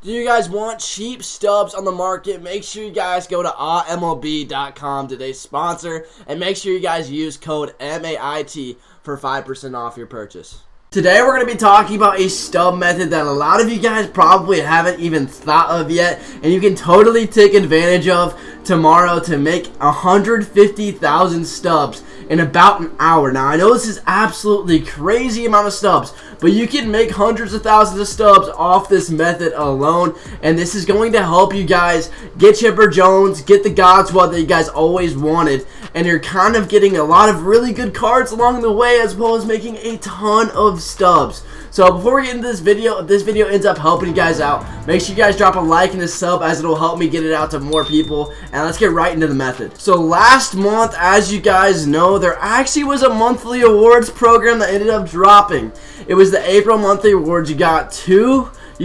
Do you guys want cheap stubs on the market? Make sure you guys go to MLB.com, today's sponsor, and make sure you guys use code MAIT for 5% off your purchase. Today we're going to be talking about a stub method that a lot of you guys probably haven't even thought of yet, and you can totally take advantage of tomorrow to make 150,000 stubs in about an hour. Now I know this is absolutely crazy amount of stubs, but you can make hundreds of thousands of stubs off this method alone, and this is going to help you guys get Chipper Jones, get the God Squad that you guys always wanted, and you're kind of getting a lot of really good cards along the way, as well as making a ton of stubs. So before we get into this video, if this video ends up helping you guys out, make sure you guys drop a like and a sub, as it'll help me get it out to more people. And let's get right into the method. So last month, as you guys know, there actually was a monthly awards program that ended up dropping. It was the April monthly awards. You got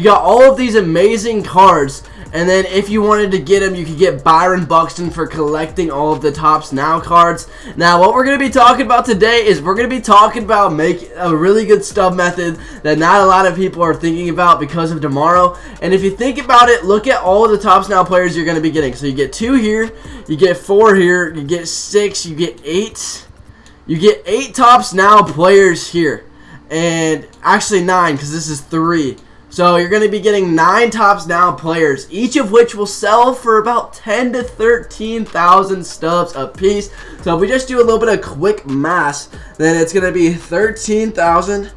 all of these amazing cards, and then if you wanted to get them, you could get Byron Buxton for collecting all of the Tops Now cards. Now, what we're going to be talking about today is we're going to be talking about making a really good stub method that not a lot of people are thinking about because of tomorrow. And if you think about it, look at all of the Tops Now players you're going to be getting. So you get 2 here, you get 4 here, you get 6, you get 8. You get 8 Tops Now players here. And actually 9, because this is 3. So you're going to be getting 9 Tops Now players, each of which will sell for about 10 to 13,000 stubs a piece. So if we just do a little bit of quick math, then it's going to be 13,000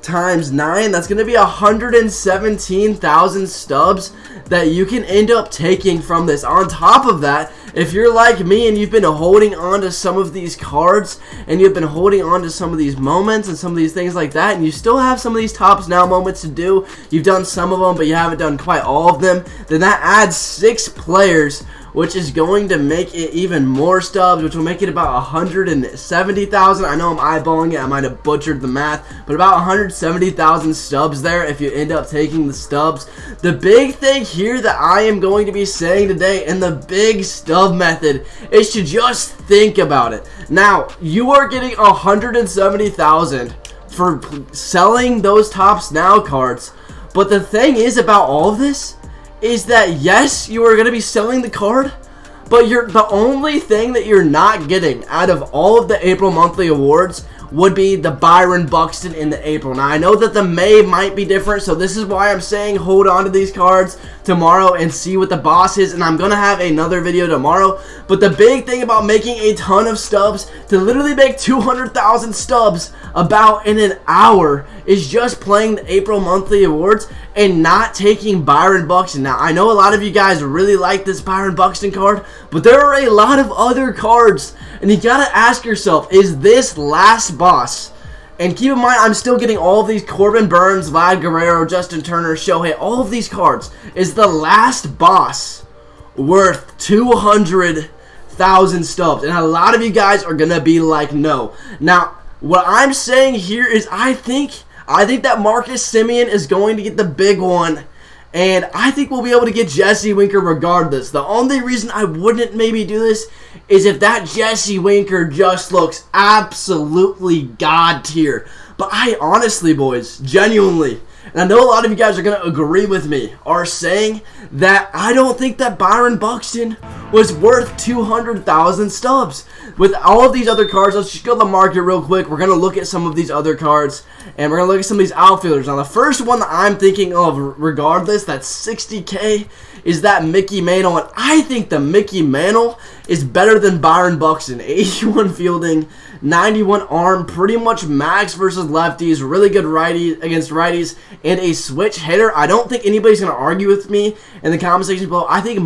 times 9. That's going to be 117,000 stubs that you can end up taking from this. On top of that, if you're like me and you've been holding on to some of these cards, and you've been holding on to some of these moments and some of these things like that, and you still have some of these Tops Now moments to do, you've done some of them but you haven't done quite all of them, then that adds 6 players, which is going to make it even more stubs, which will make it about 170,000. I know I'm eyeballing it, I might have butchered the math, but about 170,000 stubs there if you end up taking the stubs. The big thing here that I am going to be saying today in the big stub method is to just think about it. Now, you are getting 170,000 for selling those Tops Now cards, but the thing is about all of this is that yes, you are going to be selling the card, but the only thing that you're not getting out of all of the April monthly awards would be the Byron Buxton in the April. Now, I know that the May might be different, so this is why I'm saying hold on to these cards tomorrow and see what the boss is, and I'm going to have another video tomorrow. But the big thing about making a ton of stubs, to literally make 200,000 stubs about in an hour, is just playing the April monthly awards and not taking Byron Buxton. Now, I know a lot of you guys really like this Byron Buxton card, but there are a lot of other cards, and you gotta ask yourself, is this last boss? And keep in mind, I'm still getting all of these Corbin Burns, Vlad Guerrero, Justin Turner, Shohei, all of these cards. Is the last boss worth 200,000 stubs? And a lot of you guys are gonna be like, no. Now, what I'm saying here is I think that Marcus Semien is going to get the big one, and I think we'll be able to get Jesse Winker regardless. The only reason I wouldn't maybe do this is if that Jesse Winker just looks absolutely god tier. But I honestly, boys, genuinely, and I know a lot of you guys are going to agree with me, are saying that I don't think that Byron Buxton was worth 200,000 stubs. With all of these other cards, let's just go to the market real quick. We're going to look at some of these other cards, and we're going to look at some of these outfielders. Now, the first one that I'm thinking of, regardless, that's 60K, is that Mickey Mantle. And I think the Mickey Mantle is better than Byron Buxton. 81 fielding, 91 arm, pretty much max versus lefties, really good righty against righties, and a switch hitter. I don't think anybody's going to argue with me in the comment section below. I think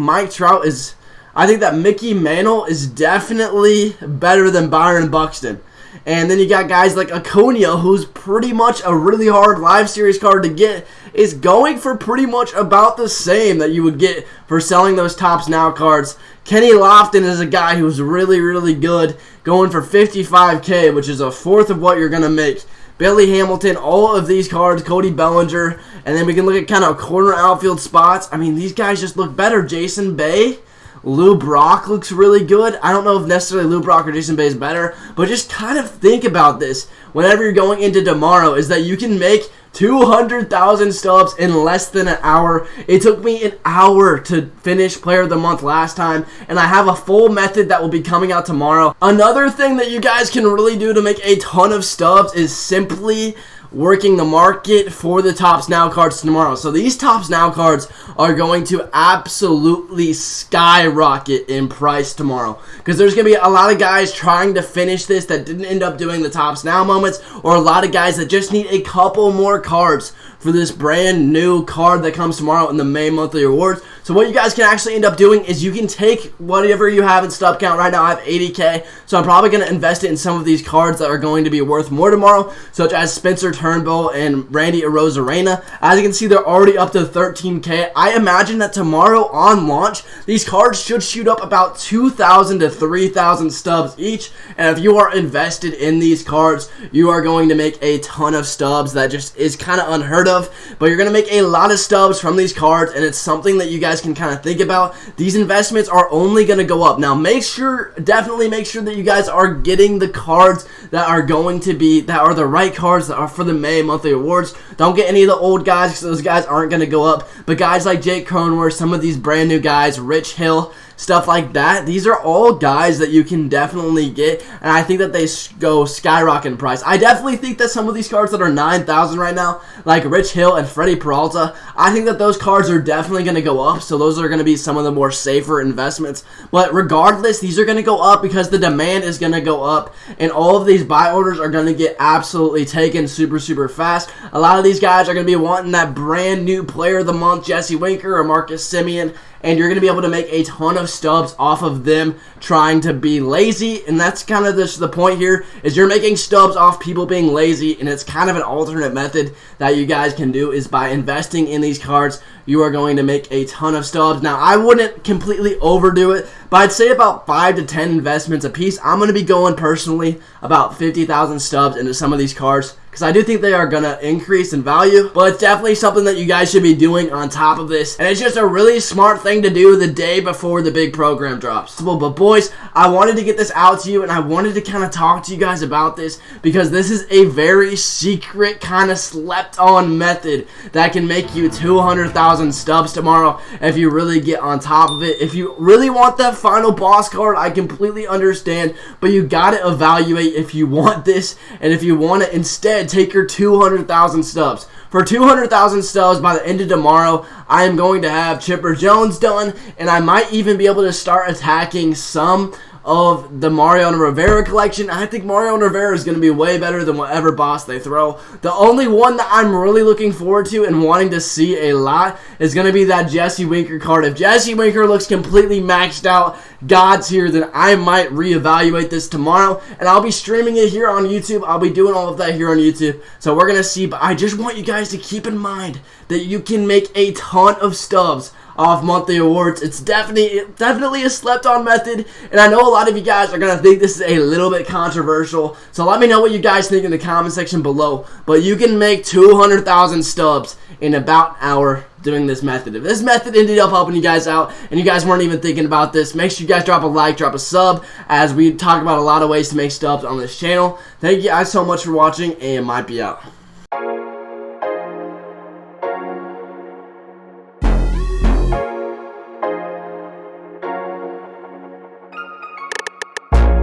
I think that Mickey Mantle is definitely better than Byron Buxton. And then you got guys like Acuna, who's pretty much a really hard live series card to get, is going for pretty much about the same that you would get for selling those Tops Now cards. Kenny Lofton is a guy who's really, really good, going for 55K, which is a fourth of what you're going to make. Billy Hamilton, all of these cards, Cody Bellinger, and then we can look at kind of corner outfield spots. I mean, these guys just look better. Jason Bay, Lou Brock looks really good. I don't know if necessarily Lou Brock or Jason Bay is better, but just kind of think about this whenever you're going into tomorrow, is that you can make 200,000 stubs in less than an hour. It took me an hour to finish Player of the Month last time, and I have a full method that will be coming out tomorrow. Another thing that you guys can really do to make a ton of stubs is simply working the market for the Tops Now cards tomorrow. So these Tops Now cards are going to absolutely skyrocket in price tomorrow, because there's going to be a lot of guys trying to finish this that didn't end up doing the Tops Now moments, or a lot of guys that just need a couple more cards for this brand new card that comes tomorrow in the May monthly rewards. So what you guys can actually end up doing is you can take whatever you have in stub count. Right now I have 80K, so I'm probably going to invest it in some of these cards that are going to be worth more tomorrow, such as Spencer Turnbull and Randy Arozarena. As you can see, they're already up to 13K. I imagine that tomorrow on launch, these cards should shoot up about 2,000 to 3,000 stubs each, and if you are invested in these cards, you are going to make a ton of stubs. That just is kind of unheard of, but you're going to make a lot of stubs from these cards, and it's something that you guys can kind of think about. These investments are only going to go up. Now definitely make sure that you guys are getting the cards that are going to be, that are the right cards that are for the May monthly awards. Don't get any of the old guys, because those guys aren't going to go up, but guys like Jake Cronenworth, some of these brand new guys, Rich Hill, stuff like that, these are all guys that you can definitely get, and I think that they go skyrocket in price. I definitely think that some of these cards that are 9,000 right now, like Rich Hill and Freddie Peralta, I think that those cards are definitely going to go up, so those are going to be some of the more safer investments. But regardless, these are going to go up because the demand is going to go up, and all of these buy orders are going to get absolutely taken super fast. A lot of these guys are going to be wanting that brand new Player of the Month, Jesse Winker or Marcus Semien, and you're going to be able to make a ton of stubs off of them trying to be lazy. And that's kind of the point here, is you're making stubs off people being lazy, and it's kind of an alternate method that you guys can do, is by investing in these cards, you are going to make a ton of stubs. Now, I wouldn't completely overdo it, but I'd say about 5 to 10 investments a piece. I'm going to be going personally about 50,000 stubs into some of these cards, because I do think they are going to increase in value, but it's definitely something that you guys should be doing on top of this, and it's just a really smart thing to do the day before the big program drops. But boys, I wanted to get this out to you, and I wanted to kind of talk to you guys about this, because this is a very secret, kind of slept on method that can make you 200,000 stubs tomorrow if you really get on top of it. If you really want that final boss card, I completely understand, but you got to evaluate if you want this, and if you want to instead take your 200,000 stubs. For 200,000 stubs by the end of tomorrow, I am going to have Chipper Jones done, and I might even be able to start attacking some of the Mariano Rivera collection. I think Mariano Rivera is going to be way better than whatever boss they throw. The only one that I'm really looking forward to and wanting to see a lot is going to be that Jesse Winker card. If Jesse Winker looks completely maxed out, God's here, then I might reevaluate this tomorrow, and I'll be streaming it here on YouTube. I'll be doing all of that here on YouTube, so we're going to see, but I just want you guys to keep in mind that you can make a ton of stubs off monthly awards. It's definitely a slept-on method, and I know a lot of you guys are going to think this is a little bit controversial, so let me know what you guys think in the comment section below. But you can make 200,000 stubs in about an hour doing this method. If this method ended up helping you guys out and you guys weren't even thinking about this, make sure you guys drop a like, drop a sub, as we talk about a lot of ways to make stubs on this channel. Thank you guys so much for watching, and might be out.